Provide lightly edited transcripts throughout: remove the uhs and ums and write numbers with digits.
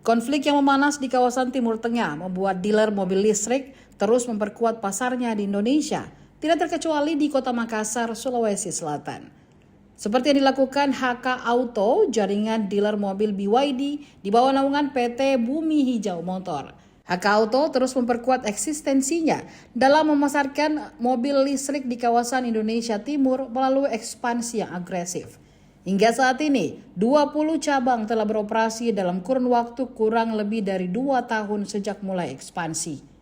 Konflik yang memanas di kawasan Timur Tengah membuat dealer mobil listrik terus memperkuat pasarnya di Indonesia, tidak terkecuali di Kota Makassar, Sulawesi Selatan. Seperti yang dilakukan HK Auto, jaringan dealer mobil BYD di bawah naungan PT Bumi Hijau Motor. HK Auto terus memperkuat eksistensinya dalam memasarkan mobil listrik di kawasan Indonesia Timur melalui ekspansi yang agresif. Hingga saat ini, 20 cabang telah beroperasi dalam kurun waktu kurang lebih dari 2 tahun sejak mulai ekspansi.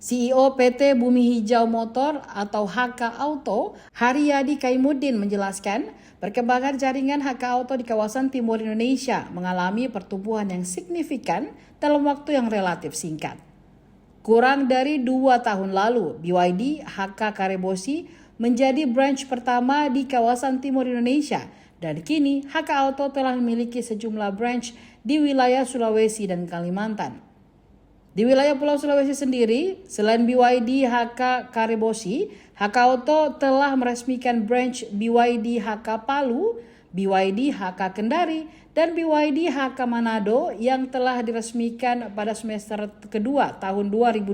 CEO PT Bumi Hijau Motor atau HK Auto, Haryadi Kaimuddin menjelaskan, perkembangan jaringan HK Auto di kawasan timur Indonesia mengalami pertumbuhan yang signifikan dalam waktu yang relatif singkat. Kurang dari 2 tahun lalu, BYD HK Karebosi menjadi branch pertama di kawasan timur Indonesia, dan kini HK Auto telah memiliki sejumlah branch di wilayah Sulawesi dan Kalimantan. Di wilayah Pulau Sulawesi sendiri, selain BYD HK Karebosi, HK Auto telah meresmikan branch BYD HK Palu, BYD HK Kendari, dan BYD HK Manado yang telah diresmikan pada semester kedua tahun 2025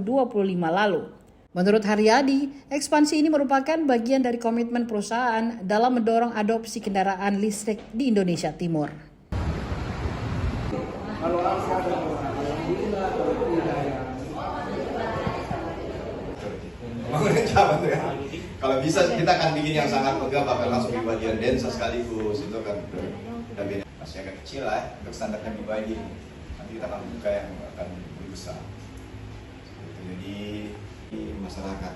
lalu. Menurut Haryadi, ekspansi ini merupakan bagian dari komitmen perusahaan dalam mendorong adopsi kendaraan listrik di Indonesia Timur. Kalau bisa kita akan bikin yang sangat megah, bahkan langsung di bagian densa sekaligus, itu kan udah masih agak kecil lah untuk standarnya BYD. Nanti kita akan buka yang akan lebih besar. Jadi di masyarakat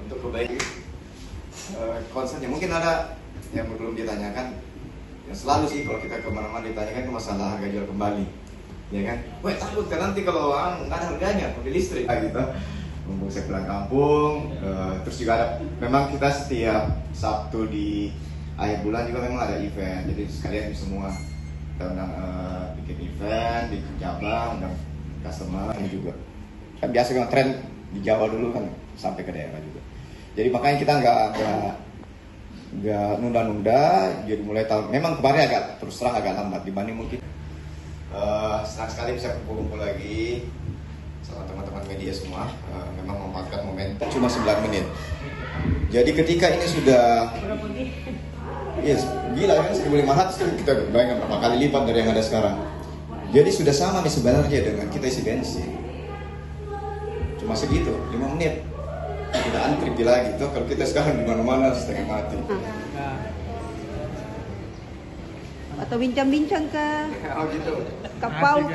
untuk kebaikan concernnya mungkin ada yang belum ditanyakan, yang selalu sih kalau kita kemana-mana ditanyakan ke masalah harga jual kembali, ya kan? Wah, takut kan nanti kalau nggak ada harganya mobil listrik gitu. Mumpung saya pulang kampung, terus juga ada, memang kita setiap Sabtu di akhir bulan juga memang ada event, jadi sekalian semua kita undang bikin event di cabang, undang customer juga. Kan biasa kan tren di Jawa dulu kan sampai ke daerah juga. Jadi makanya kita nggak nunda-nunda. Jadi mulai tahun, memang kemarin agak terus terang agak lambat dibanding mungkin. Senang sekali bisa kumpul lagi sama teman-teman media semua. Memang memanfaatkan momentum cuma 9 menit. Jadi ketika ini sudah, yes, gila kan 1.500 kan kita bayangkan berapa kali lipat dari yang ada sekarang. Jadi sudah sama nih sebenarnya dengan kita isi bensin. Cuma segitu, 5 menit kita antri gila gitu. Kalau kita sekarang di mana-mana setengah mati. Atau bincang-bincang ke gitu. kapal.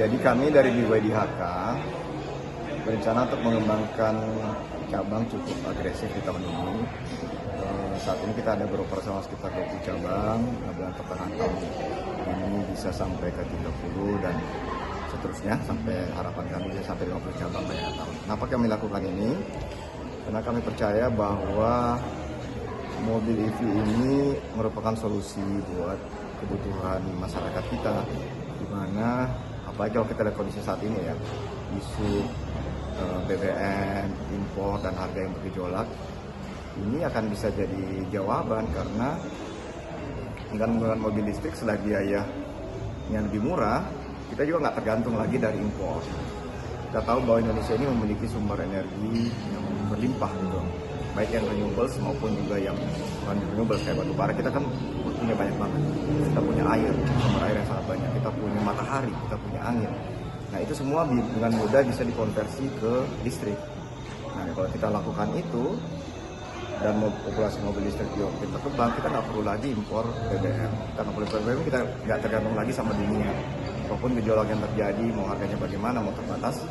Jadi kami dari BYD HK berencana untuk mengembangkan cabang cukup agresif di tahun ini. Saat ini kita ada beroperasi sama sekitar 20 cabang, bulan pertengahan tahun ini bisa sampai ke 30 dan seterusnya, sampai harapan kami bisa sampai 50 cabang pada tahun. Kenapa kami lakukan ini? Karena kami percaya bahwa mobil EV ini merupakan solusi buat kebutuhan masyarakat kita, di mana apalagi kalau kita lihat kondisi saat ini ya, isu BBM, impor dan harga yang bergejolak, ini akan bisa jadi jawaban karena dengan menggunakan mobil listrik selain biaya yang lebih murah, kita juga nggak tergantung lagi dari impor. Kita tahu bahwa Indonesia ini memiliki sumber energi yang berlimpah gitu, baik yang renewables maupun juga yang non renewables kayak batu bara. Kita kan punya banyak banget. Kita punya air, sumber air yang sangat banyak. Kita punya matahari, kita punya angin. Nah itu semua dengan mudah bisa dikonversi ke listrik. Nah kalau kita lakukan itu dan populasi mobil listrik juga kita berkembang, kita nggak perlu lagi impor BBM. Kita nggak perlu BBM, kita nggak tergantung lagi sama dunia. Apapun gejolak yang terjadi, mau harganya bagaimana, mau terbatas,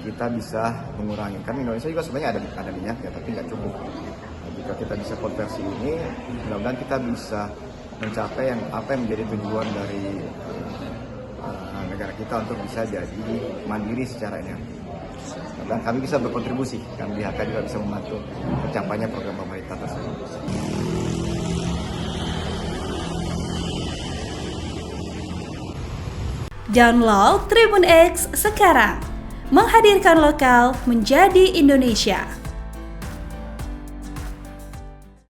kita bisa mengurangi. Kan Indonesia juga sebenarnya ada minyak ya, tapi nggak cukup. Nah, jika kita bisa konversi ini, mudah-mudahan kita bisa mencapai apa yang menjadi tujuan dari negara kita untuk bisa jadi mandiri secara energi. Dan kami bisa berkontribusi, kami di HK juga bisa membantu tercapainya program pemerintah tersebut. Download Tribun X sekarang. Menghadirkan lokal menjadi Indonesia.